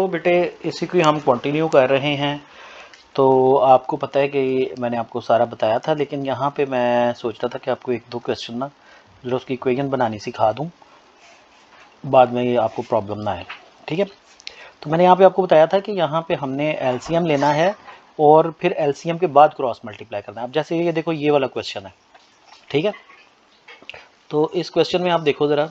बेटे इसी को हम कंटिन्यू कर रहे हैं। तो आपको पता है कि मैंने आपको सारा बताया था, लेकिन यहाँ पे मैं सोच रहा था कि आपको एक दो क्वेश्चन ना जो उसकी इक्वेशन बनानी सिखा दूँ, बाद में ये आपको प्रॉब्लम ना आए। ठीक है, तो मैंने यहाँ पे आपको बताया था कि यहाँ पे हमने एलसीएम लेना है और फिर एलसीएम के बाद क्रॉस मल्टीप्लाई करना है। अब जैसे ये देखो, ये वाला क्वेश्चन है, ठीक है। तो इस क्वेश्चन में आप देखो ज़रा,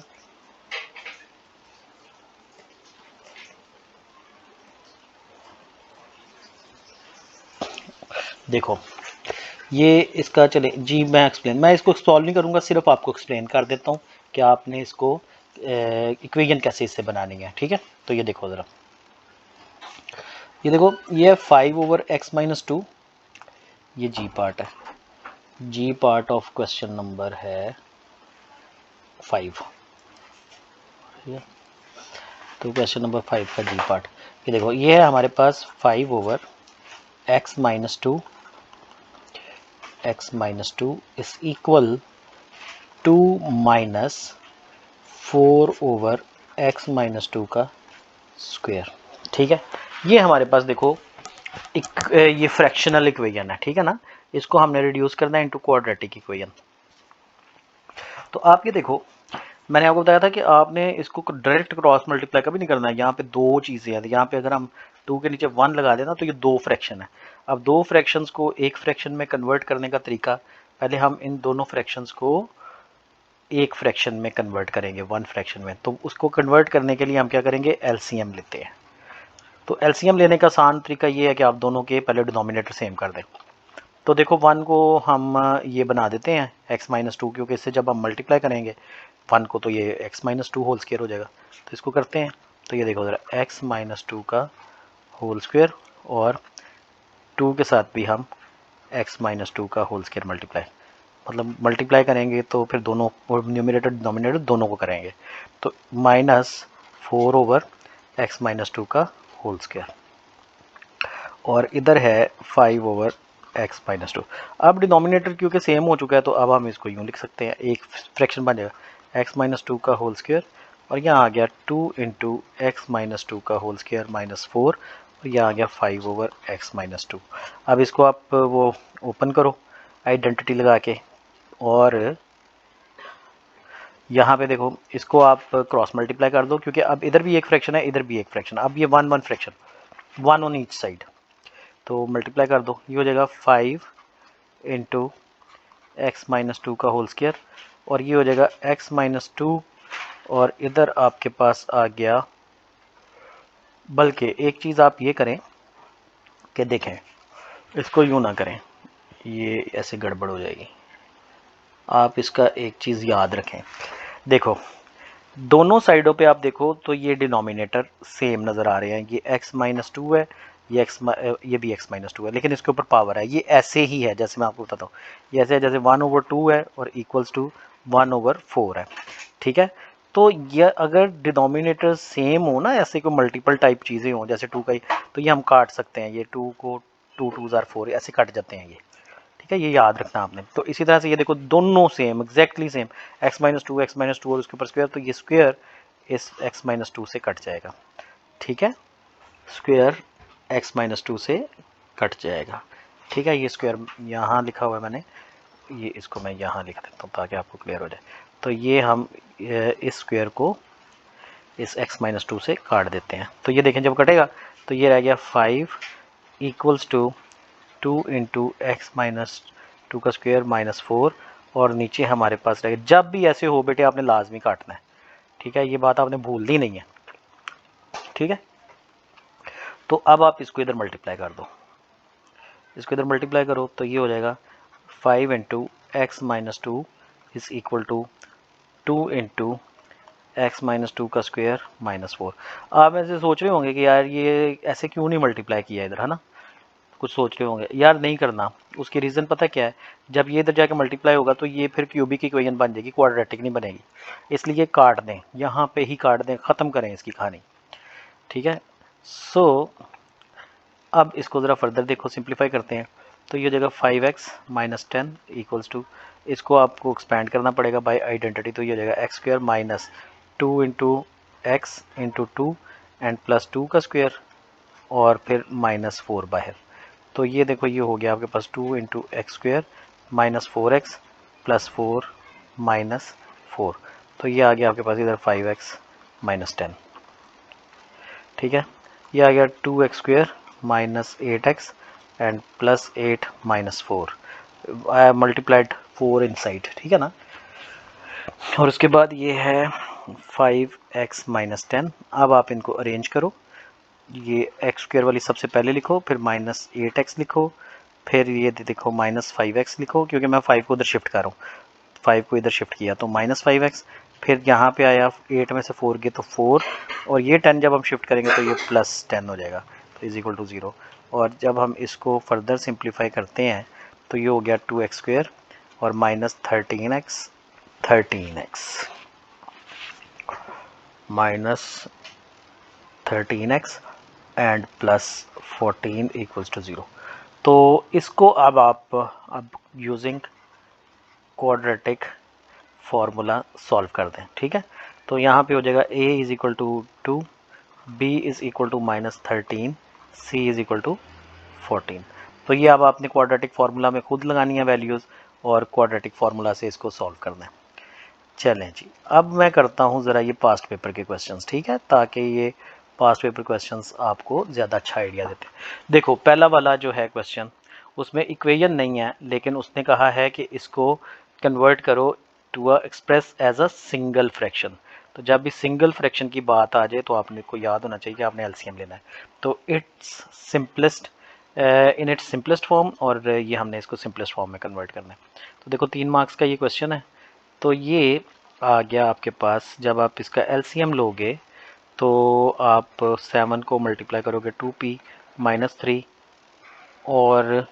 देखो ये इसका, चले जी मैं इसको सॉल्व नहीं करूँगा, सिर्फ आपको एक्सप्लेन कर देता हूँ कि आपने इसको इक्वेशन कैसे इससे बनानी है। ठीक है, तो ये देखो ज़रा, ये देखो, ये 5/x-2, ये जी पार्ट है, जी पार्ट ऑफ क्वेश्चन नंबर है 5। ठीक है, तो क्वेश्चन नंबर 5 का जी पार्ट ये देखो, ये है हमारे पास 5/x-2 is equal 2 minus 4/x-2 का स्क्वायर। ठीक है, ये हमारे पास देखो ये फ्रैक्शनल इक्वेशन है, ठीक है ना। इसको हमने रिड्यूस करना है इनटू क्वाड्रेटिक इक्वेशन। तो आप ये देखो, मैंने आपको बताया था कि आपने इसको डायरेक्ट क्रॉस मल्टीप्लाई कभी नहीं करना है। यहाँ पे दो चीज़ें हैं, यहाँ पे अगर हम 2 के नीचे 1 लगा देना तो ये दो फ्रैक्शन है। अब दो फ्रैक्शंस को एक फ्रैक्शन में कन्वर्ट करने का तरीका, पहले हम इन दोनों फ्रैक्शंस को एक फ्रैक्शन में कन्वर्ट करेंगे, वन फ्रैक्शन में। तो उसको कन्वर्ट करने के लिए हम क्या करेंगे, एलसीएम लेते हैं। तो एलसीएम लेने का आसान तरीका ये है कि आप दोनों के पहले डिनोमिनेटर सेम कर दें। तो देखो 1 को हम ये बना देते हैं x-2, क्योंकि इससे जब हम मल्टीप्लाई करेंगे 1 को तो ये x-2 होल स्क्वायर हो जाएगा। तो इसको करते हैं, तो ये देखो ज़रा, x-2 का होल स्क्वायर और 2 के साथ भी हम x-2 का होल स्क्वायर मल्टीप्लाई, मतलब मल्टीप्लाई करेंगे तो फिर दोनों न्यूमरेटर डिनोमिनेटर दोनों को करेंगे। तो -4/x-2 का होल स्क्वायर और इधर है 5/x-2। अब डिनोमिनेटर क्योंकि सेम हो चुका है तो अब हम इसको यूँ लिख सकते हैं, एक फ्रैक्शन बन जाएगा x-2 का होल स्क्वायर और यहाँ आ गया 2 इंटू x-2 का होल स्क्वायर -4 और यहाँ आ गया 5/x-2। अब इसको आप वो ओपन करो आइडेंटिटी लगा के, और यहाँ पे देखो इसको आप क्रॉस मल्टीप्लाई कर दो, क्योंकि अब इधर भी एक फ्रैक्शन है, इधर भी एक फ्रैक्शन। अब ये 1 फ्रैक्शन, 1 ऑन ईच साइड, तो मल्टीप्लाई कर दो, ये हो जाएगा 5 इंटू x-2 का होल स्क्वायर और ये हो जाएगा x-2 और इधर आपके पास आ गया। बल्कि एक चीज़ आप ये करें कि देखें, इसको यूँ ना करें, ये ऐसे गड़बड़ हो जाएगी। आप इसका एक चीज़ याद रखें, देखो दोनों साइडों पे आप देखो तो ये डिनोमिनेटर सेम नज़र आ रहे हैं। ये x-2 है, ये भी x-2 है, लेकिन इसके ऊपर पावर है। ये ऐसे ही है जैसे मैं आपको बताता हूँ, ये ऐसे है जैसे 1/2 है और इक्वल्स टू 1/4 है। ठीक है, तो ये अगर डिनोमिनेटर सेम हो ना, ऐसे को मल्टीपल टाइप चीज़ें हों जैसे 2 का ही, तो ये हम काट सकते हैं। ये 2 को 2 2 ज़ार 4 ऐसे कट जाते हैं ये। ठीक है, ये याद रखना आपने। तो इसी तरह से ये देखो दोनों सेम, एग्जैक्टली सेम, x-2 और उसके ऊपर स्क्वायर, तो ये स्क्वायर इस x-2 से कट जाएगा। ठीक है, स्क्वायर x-2 से कट जाएगा। ठीक है, ये स्क्वायर यहाँ लिखा हुआ है मैंने, ये इसको मैं यहाँ लिख देता हूँ ताकि आपको क्लियर हो जाए। तो ये हम इस स्क्वायर को इस x-2 से काट देते हैं। तो ये देखें जब कटेगा तो ये रह गया 5 इक्वल्स टू 2 इंटू x-2 का स्क्वायर -4 और नीचे हमारे पास रहेगा। जब भी ऐसे हो बेटे आपने लाजमी काटना है, ठीक है, ये बात आपने भूलनी नहीं है। ठीक है, तो अब आप इसको इधर मल्टीप्लाई कर दो, इसको इधर मल्टीप्लाई करो तो ये हो जाएगा 5 into x-2 is equal to 2 into x-2 का स्क्वायर -4। आप ऐसे सोच रहे होंगे कि यार ये ऐसे क्यों नहीं मल्टीप्लाई किया इधर, है ना, कुछ सोच रहे होंगे। यार नहीं करना, उसकी रीज़न पता क्या है, जब ये इधर जाके मल्टीप्लाई होगा तो ये फिर क्यूबिक इक्वेशन बन जाएगी, क्वाड्रेटिक नहीं बनेगी। इसलिए काट दें, यहाँ पे ही काट दें, ख़त्म करें इसकी कहानी। ठीक है, सो अब इसको ज़रा फर्दर देखो, सिंप्लीफाई करते हैं। तो ये हो जाएगा 5x-10 इक्वल्स टू, इसको आपको एक्सपैंड करना पड़ेगा बाय आइडेंटिटी। तो ये हो जाएगा x² -2 into x into 2 and plus 2 का स्क्वायर और फिर माइनस 4 बाहर। तो ये देखो ये हो गया आपके पास 2 into x square minus 4x plus 4 minus 4। तो ये आ गया आपके पास इधर 5x माइनस 10। ठीक है, ये आ गया 2x square minus 8x and plus 8 minus 4। I multiplied 4 inside, ठीक है ना। और उसके बाद ये है 5x माइनस 10। अब आप इनको अरेंज करो, ये एक्स स्क्वायर वाली सबसे पहले लिखो, फिर माइनस 8x लिखो, फिर ये देखो माइनस 5x लिखो, क्योंकि मैं 5 को उधर शिफ्ट कर रहा हूँ, 5 को इधर शिफ्ट किया तो माइनस 5x, फिर यहाँ पे आया 8 में से 4 गए तो 4, और ये 10 जब हम शिफ्ट करेंगे तो ये प्लस 10 हो जाएगा, तो इज इक्वल टू 0। और जब हम इसको फर्दर सिंप्लीफाई करते हैं तो ये हो गया 2x स्क्वायर और minus 13x minus 13x and plus 14 equals to 0। तो इसको अब आप अब यूजिंग क्वाड्रेटिक फार्मूला सॉल्व कर दें, ठीक है। तो यहाँ पे हो जाएगा a is equal to 2, b is equal to minus 13, c is equal to 14। तो ये अब आपने क्वाड्रेटिक फार्मूला में खुद लगानी है वैल्यूज़ और क्वाड्रेटिक फार्मूला से इसको सॉल्व करना है। चलें जी, अब मैं करता हूँ ज़रा ये पास्ट पेपर के क्वेश्चंस, ठीक है, ताकि ये पास्ट पेपर क्वेश्चंस आपको ज़्यादा अच्छा आइडिया देते हैं। देखो पहला वाला जो है क्वेश्चन, उसमें इक्वेशन नहीं है, लेकिन उसने कहा है कि इसको कन्वर्ट करो to a express as a single fraction. तो जब भी सिंगल फ्रैक्शन की बात आ जाए तो आपने को याद होना चाहिए कि आपने एलसीएम लेना है। तो it's simplest in its simplest form, और ये हमने इसको सिंपलेस्ट फॉर्म में कन्वर्ट करना है। तो देखो 3 मार्क्स का ये क्वेश्चन है। तो ये आ गया आपके पास, जब आप इसका एलसीएम लोगे तो आप 7 को मल्टीप्लाई करोगे 2p माइनस 3 और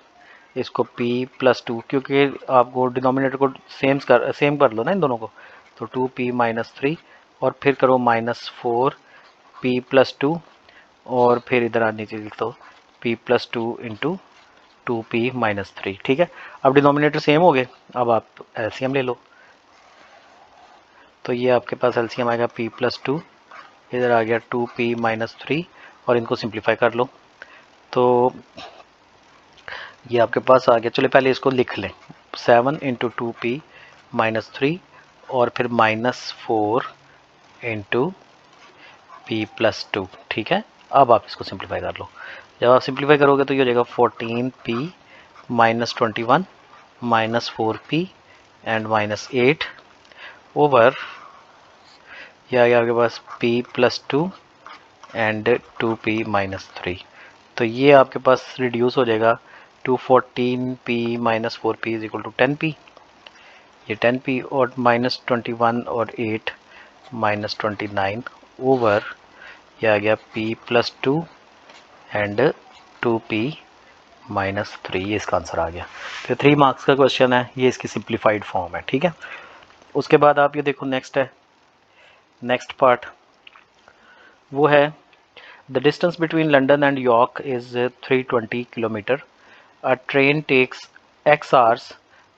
इसको p प्लस 2, क्योंकि आपको डिनोमिनेटर को सेम कर लो ना इन दोनों को, तो 2p माइनस 3 और फिर करो माइनस 4p प्लस 2 और फिर इधर आ नीचे लिख दो p plus 2 into 2p minus 3। ठीक है, अब डिनोमिनेटर सेम हो गए, अब आप एलसीएम ले लो। तो ये आपके पास एलसीएम आएगा p प्लस 2, इधर आ गया 2p माइनस 3 और इनको सिंप्लीफाई कर लो। तो ये आपके पास आ गया। चलो पहले इसको लिख लें, 7 इंटू 2p माइनस 3 और फिर माइनस 4 इंटू p प्लस 2। ठीक है, अब आप इसको सिंप्लीफाई कर लो। जब आप सिंप्लीफाई करोगे तो ये हो जाएगा 14p minus 21 minus 4p and minus 8 over, ये आ गया आपके पास p plus 2 and 2p minus 3। तो ये आपके पास रिड्यूस हो जाएगा to 14p minus 4p is equal to 10p, ये 10p और माइनस 21 और 8 माइनस 29 ओवर, ये आ गया p plus 2 and 2p minus 3। ये इसका आंसर आ गया। तो 3 मार्क्स का क्वेश्चन है, ये इसकी सिंप्लीफाइड फॉर्म है। ठीक है, उसके बाद आप ये देखो नेक्स्ट है, नेक्स्ट पार्ट वो है the distance between London and York is 320 kilometre. A train takes X hours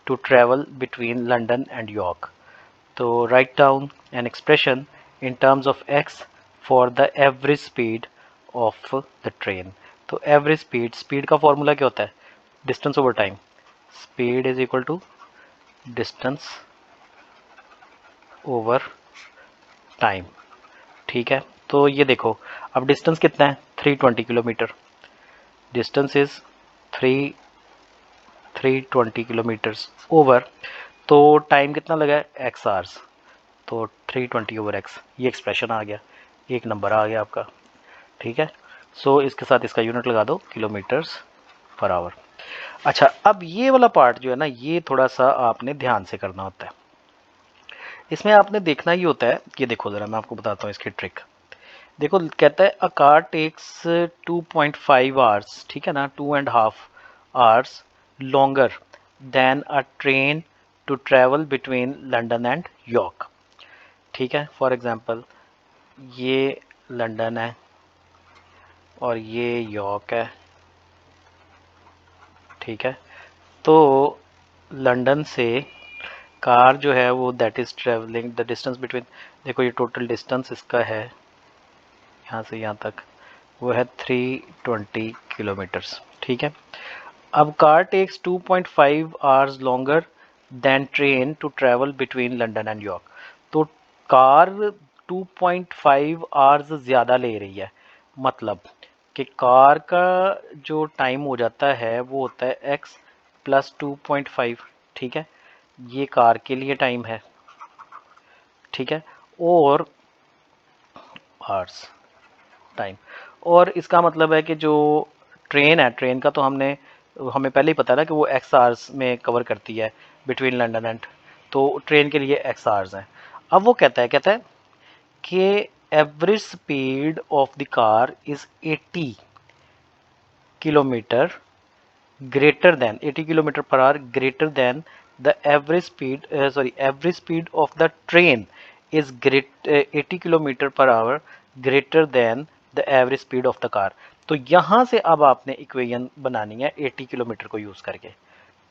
to travel between London and York. So write down an expression in terms of X for the average speed of the train. तो average speed का formula क्या होता है? Distance over time. Speed is equal to distance over time. ठीक है, तो ये देखो अब डिस्टेंस कितना है 320 kilometre, distance is 320 kilometres over, तो टाइम कितना लगा है एक्स आवर्स, तो 320 ओवर एक्स, ये एक्सप्रेशन आ गया, एक नंबर आ गया आपका। ठीक है, सो इसके साथ इसका यूनिट लगा दो किलोमीटर्स पर आवर। अच्छा, अब ये वाला पार्ट जो है ना, ये थोड़ा सा आपने ध्यान से करना होता है। इसमें आपने देखना ही होता है कि देखो ज़रा मैं आपको बताता हूँ इसकी ट्रिक। देखो कहता है अ कार टेक्स 2.5 आवर्स, ठीक है ना, 2.5 hours longer than a train to travel between London and York. ठीक है, फॉर एग्जांपल ये लंदन है और ये यॉर्क है। ठीक है, तो लंदन से कार जो है वो that is travelling the distance between, देखो ये टोटल डिस्टेंस इसका है यहाँ से यहाँ तक वो है 320 किलोमीटर्स। ठीक है, अब car takes 2.5 hours longer than train to travel between London and York. तो कार 2.5 आवर्स ज़्यादा ले रही है, मतलब कि कार का जो टाइम हो जाता है वो होता है x प्लस 2.5। ठीक है, ये कार के लिए टाइम है। ठीक है, और आवर्स टाइम, और इसका मतलब है कि जो ट्रेन है, ट्रेन का तो हमें पहले ही पता है ना कि वो एक्स आवर्स में कवर करती है बिटवीन लंदन एंड, तो ट्रेन के लिए एक्स आवर्स हैं। अब वो कहता है कि average speed of the car is 80 kilometre greater than 80 kilometre per hour greater than the average speed of the train is 80 kilometre per hour greater than the average speed of the car. तो यहाँ से अब आपने equation बनानी है 80 kilometre को use करके।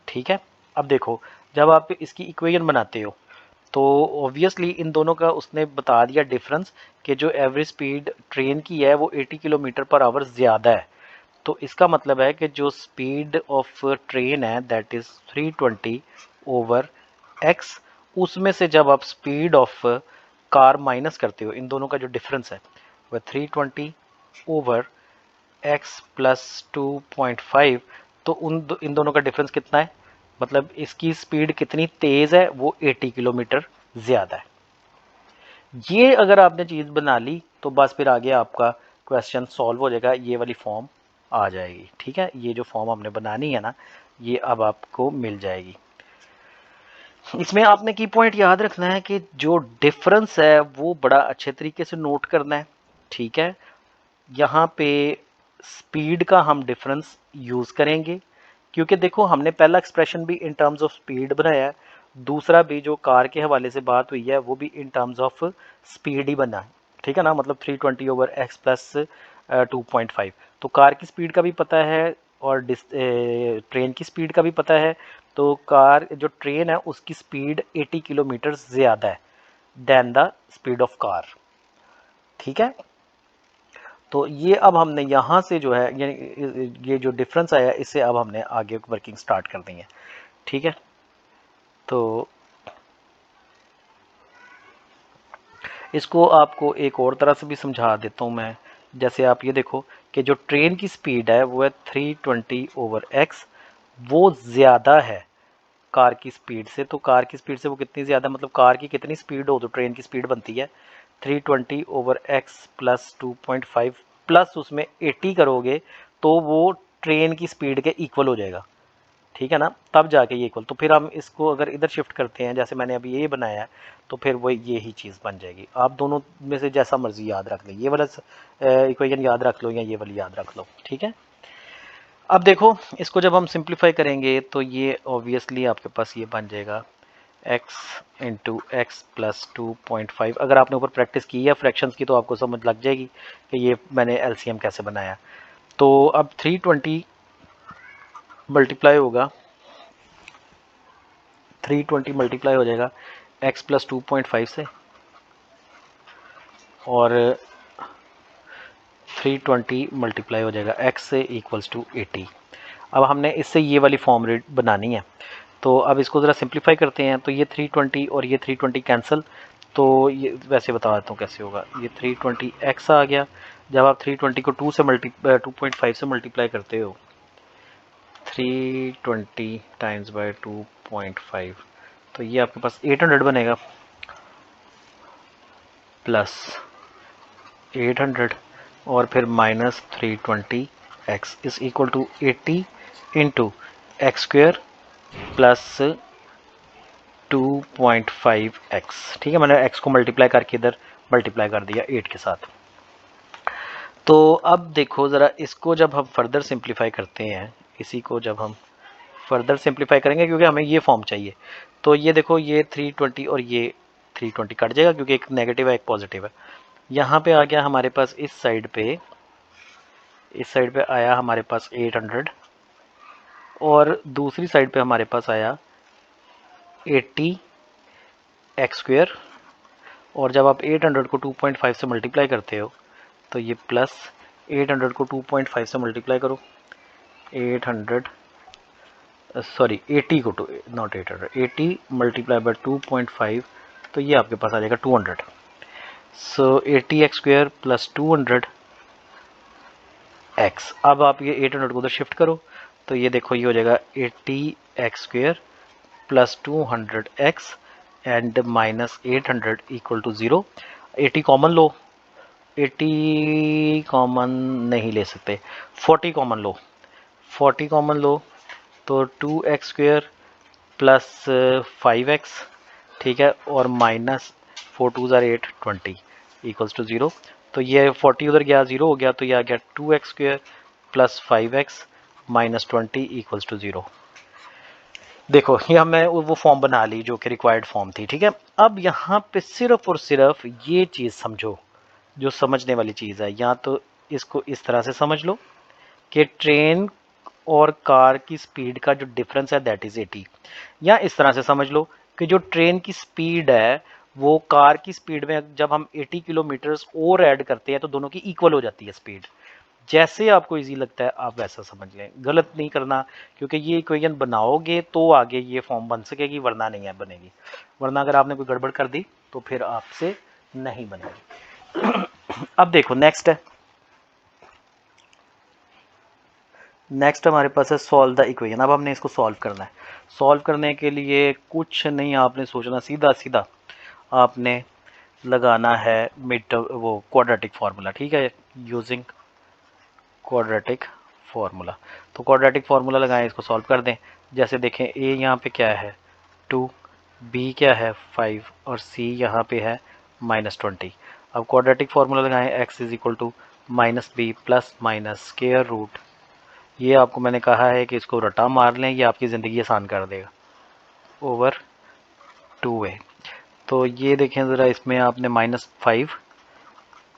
ठीक है, अब देखो, जब आप इसकी इक्वेशन बनाते हो तो ऑब्वियसली इन दोनों का उसने बता दिया डिफरेंस, कि जो एवरेज स्पीड ट्रेन की है वो 80 किलोमीटर पर आवर ज़्यादा है। तो इसका मतलब है कि जो स्पीड ऑफ ट्रेन है दैट इज़ 320 ओवर एक्स, उसमें से जब आप स्पीड ऑफ कार माइनस करते हो, इन दोनों का जो डिफरेंस है वह 320 ओवर एक्स प्लस 2.5, तो इन दोनों का डिफरेंस कितना है, मतलब इसकी स्पीड कितनी तेज़ है, वो 80 किलोमीटर ज़्यादा है। ये अगर आपने चीज़ बना ली तो बस फिर आगे आपका क्वेश्चन सॉल्व हो जाएगा, ये वाली फॉर्म आ जाएगी। ठीक है, ये जो फॉर्म हमने बनानी है ना, ये अब आपको मिल जाएगी। इसमें आपने की पॉइंट याद रखना है कि जो डिफरेंस है वो बड़ा अच्छे तरीके से नोट करना है। ठीक है, यहाँ पे स्पीड का हम डिफरेंस यूज़ करेंगे, क्योंकि देखो हमने पहला एक्सप्रेशन भी इन टर्म्स ऑफ स्पीड बनाया है, दूसरा भी जो कार के हवाले से बात हुई है वो भी इन टर्म्स ऑफ स्पीड ही बना है। ठीक है ना, मतलब 320 ओवर एक्स प्लस 2.5, तो कार की स्पीड का भी पता है और ट्रेन की स्पीड का भी पता है। तो कार जो ट्रेन है उसकी स्पीड 80 किलोमीटर ज़्यादा है than the speed of car. ठीक है, तो ये अब हमने यहाँ से जो है ये जो डिफरेंस आया इससे अब हमने आगे वर्किंग स्टार्ट कर दी है। ठीक है, तो इसको आपको एक और तरह से भी समझा देता हूँ मैं। जैसे आप ये देखो कि जो ट्रेन की स्पीड है वो है 320 ओवर एक्स, वो ज़्यादा है कार की स्पीड से। तो कार की स्पीड से वो कितनी ज़्यादा, मतलब कार की कितनी स्पीड हो तो ट्रेन की स्पीड बनती है 320 ओवर एक्स प्लस 2.5, प्लस उसमें 80 करोगे तो वो ट्रेन की स्पीड के इक्वल हो जाएगा। ठीक है ना, तब जाके ये इक्वल, तो फिर हम इसको अगर इधर शिफ्ट करते हैं जैसे मैंने अभी ये बनाया है, तो फिर वो ये ही चीज़ बन जाएगी। आप दोनों में से जैसा मर्जी याद रख लो, ये वाला इक्वेशन याद रख लो या ये वाली याद रख लो। ठीक है, अब देखो इसको जब हम सिंप्लीफाई करेंगे तो ये ऑब्वियसली आपके पास ये बन जाएगा x इंटू एक्स प्लस 2.5। अगर आपने ऊपर प्रैक्टिस की है फ्रैक्शंस की तो आपको समझ लग जाएगी कि ये मैंने एलसीएम कैसे बनाया। तो अब 320 मल्टीप्लाई होगा, 320 मल्टीप्लाई हो जाएगा x प्लस 2.5 से, और 320 मल्टीप्लाई हो जाएगा x से इक्वल्स टू 80। अब हमने इससे ये वाली फॉर्म रेट बनानी है, तो अब इसको ज़रा सिंप्लीफाई करते हैं। तो ये 320 और ये 320 कैंसिल, तो ये वैसे बता देता हूँ कैसे होगा। ये 320x आ गया, जब आप 320 को 2.5 से मल्टीप्लाई करते हो, 320 टाइम्स बाय 2.5, तो ये आपके पास 800 बनेगा, प्लस 800 और फिर minus 320x is equal to 80 into x square plus 2.5x। ठीक है, मैंने x को मल्टीप्लाई करके इधर मल्टीप्लाई कर दिया 8 के साथ। तो अब देखो ज़रा इसको जब हम फर्दर सिंप्लीफाई करते हैं, इसी को जब हम फर्दर सिंप्लीफाई करेंगे क्योंकि हमें ये फॉर्म चाहिए, तो ये देखो ये 320 और ये 320 कट जाएगा क्योंकि एक नेगेटिव है एक पॉजिटिव है। यहाँ पे आ गया हमारे पास इस साइड पे आया हमारे पास 800 और दूसरी साइड पे हमारे पास आया 80 एक्स स्क्वेयर, और जब आप 800 को 2.5 से मल्टीप्लाई करते हो तो ये प्लस 800 को 2.5 से मल्टीप्लाई करो, 800 सॉरी 80 को नॉट 800, 80 मल्टीप्लाई बाय 2.5, तो ये आपके पास आ जाएगा 200। सो 80x² प्लस 200 x। अब आप ये 800 को उधर शिफ्ट करो, तो ये देखो ये हो जाएगा 80x² plus 200x and minus 800 equal to 0। 80 common लो, 80 कॉमन नहीं ले सकते, 40 कॉमन लो, 40 कॉमन लो तो 2x² प्लस 5x, ठीक है, और माइनस 4 2 ज़ार 8 20 इक्वल्स टू 0। तो ये 40 उधर गया, 0 हो गया, तो ये आ गया 2x² plus 5x minus 20 equals to 0। देखो ये हमने वो फॉर्म बना ली जो कि रिक्वायर्ड फॉर्म थी, ठीक है। अब यहाँ पे सिर्फ और सिर्फ ये चीज़ समझो जो समझने वाली चीज़ है, या तो इसको इस तरह से समझ लो कि ट्रेन और कार की स्पीड का जो डिफरेंस है दैट इज़ 80, या इस तरह से समझ लो कि जो ट्रेन की स्पीड है वो कार की स्पीड में जब हम 80 किलोमीटर्स और ऐड करते हैं तो दोनों की इक्वल हो जाती है स्पीड। जैसे आपको इजी लगता है आप वैसा समझ लें, गलत नहीं करना, क्योंकि ये इक्वेशन बनाओगे तो आगे ये फॉर्म बन सकेगी, वरना नहीं है बनेगी, वरना अगर आपने कोई गड़बड़ कर दी तो फिर आपसे नहीं बनेगी। अब देखो नेक्स्ट है, नेक्स्ट हमारे पास है सॉल्व द इक्वेशन। अब हमने इसको सॉल्व करना है। सॉल्व करने के लिए कुछ नहीं आपने सोचना, सीधा सीधा आपने लगाना है मिड वो क्वाड्रेटिक फार्मूला, ठीक है, यूजिंग क्वाड्रेटिक फार्मूला। तो क्वाड्रेटिक फार्मूला लगाएं, इसको सॉल्व कर दें। जैसे देखें ए यहाँ पे क्या है 2, बी क्या है 5 और सी यहाँ पे है -20। अब क्वाड्रेटिक फार्मूला लगाएं, x is equal to minus b plus minus square root, ये आपको मैंने कहा है कि इसको रटा मार लें, ये आपकी ज़िंदगी आसान कर देगा, ओवर 2a। तो ये देखें ज़रा, इसमें आपने -5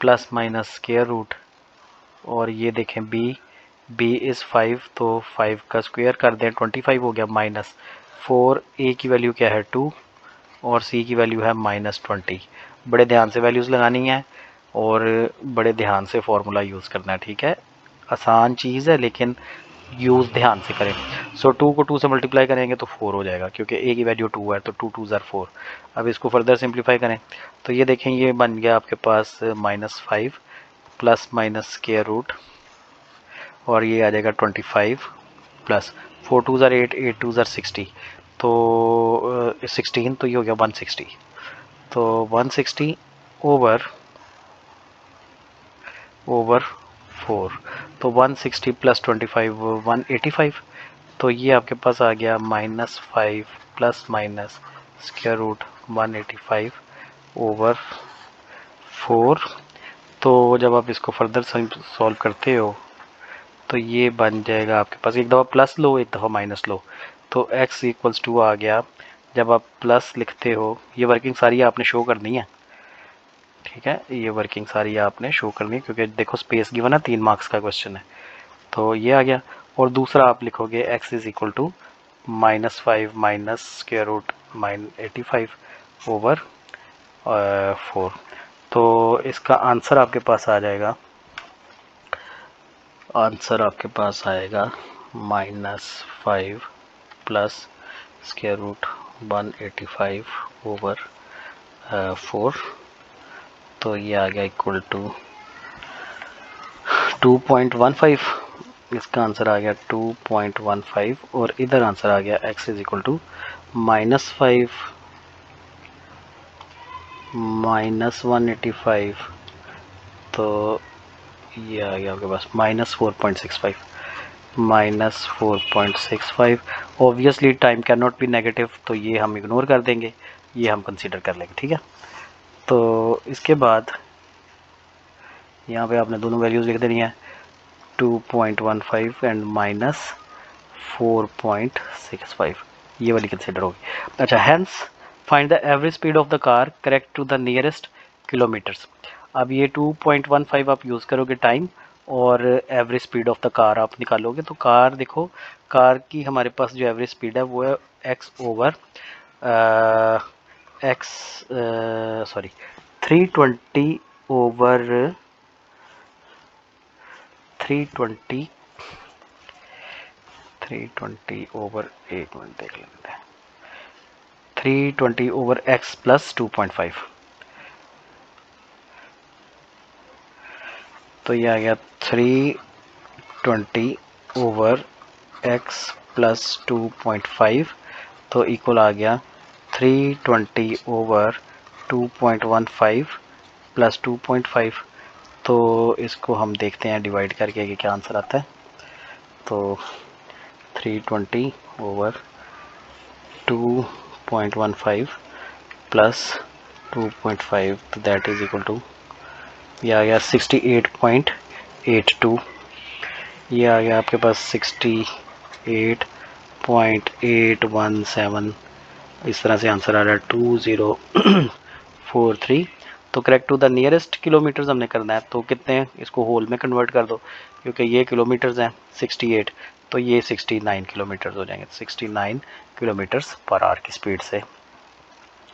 प्लस माइनस स्क्वायर रूट, और ये देखें b इज़ 5, तो 5 का स्क्वायर कर दें 25 हो गया, माइनस 4, a की वैल्यू क्या है 2 और c की वैल्यू है -20। बड़े ध्यान से वैल्यूज़ लगानी है और बड़े ध्यान से फार्मूला यूज़ करना है, ठीक है। आसान चीज़ है लेकिन यूज़ ध्यान से करें। सो 2 को 2 से मल्टीप्लाई करेंगे तो 4 हो जाएगा, क्योंकि a की वैल्यू 2 है, तो 2 2 ज़ार 4। अब इसको फर्दर सिंप्लीफाई करें तो ये देखें ये बन गया आपके पास -5 प्लस माइनस स्क्वायर रूट, और ये आ जाएगा 25 प्लस 4 2 ज़ार 8, 8 2 ज़ार 60, तो 16, तो ये हो गया 160। तो 160 ओवर 4, तो 160 प्लस 25 185, तो ये आपके पास आ गया -5 plus minus square root 185 over 4। तो जब आप इसको फर्दर सॉल्व करते हो तो ये बन जाएगा आपके पास, एक दफ़ा प्लस लो एक दफ़ा माइनस लो, तो x इक्वल्स टू आ गया। जब आप प्लस लिखते हो, ये वर्किंग सारी आपने शो करनी है, ठीक है, ये वर्किंग सारी आपने शो करनी है, क्योंकि देखो स्पेस गिवन है, 3 मार्क्स का क्वेश्चन है, तो ये आ गया। और दूसरा आप लिखोगे x is equal to -5 minus square root -85 over 4। तो इसका आंसर आपके पास आ जाएगा, आंसर आपके पास आएगा -5 प्लस स्क्वायर रूट 185 ओवर 4। तो ये आ गया इक्वल टू 2.15, इसका आंसर आ गया 2.15, और इधर आंसर आ गया x is equal to -5 minus 185, तो ये आ गया आपके पास -4.65, -4.65। Obviously time can not be negative, तो ये हम इग्नोर कर देंगे, ये हम कंसीडर कर लेंगे, ठीक है। तो इसके बाद यहाँ पे आपने दोनों वैल्यूज़ लिख देनी है, 2.15 एंड -4.65, ये वाली कंसिडर होगी। अच्छा, hence find the average speed of the car correct to the nearest kilometres. अब ये 2.15 आप यूज़ करोगे टाइम, और average speed of the car आप निकालोगे, तो कार देखो, कार की हमारे पास जो एवरेज स्पीड है वो है x over x sorry 320 over 320 over, एक मिनट देख लेते हैं, 320 ओवर x प्लस 2.5, तो ये आ गया 320 ओवर x प्लस 2.5, तो इक्वल आ गया 320 ओवर 2.15 प्लस 2.5। तो इसको हम देखते हैं डिवाइड करके कि क्या आंसर आता है। तो 320 ओवर 2.15 प्लस 2.5, तो दैट इज इक्वल टू, ये आ गया 68.82, ये आ गया आपके पास 68.817, इस तरह से आंसर आ रहा है 2043। तो correct to the nearest kilometres हमने करना है, तो कितने हैं, इसको होल में कन्वर्ट कर दो, क्योंकि ये किलोमीटर्स हैं 68, तो ये 69 किलोमीटर्स हो जाएंगे, 69 किलोमीटर्स पर आवर की स्पीड से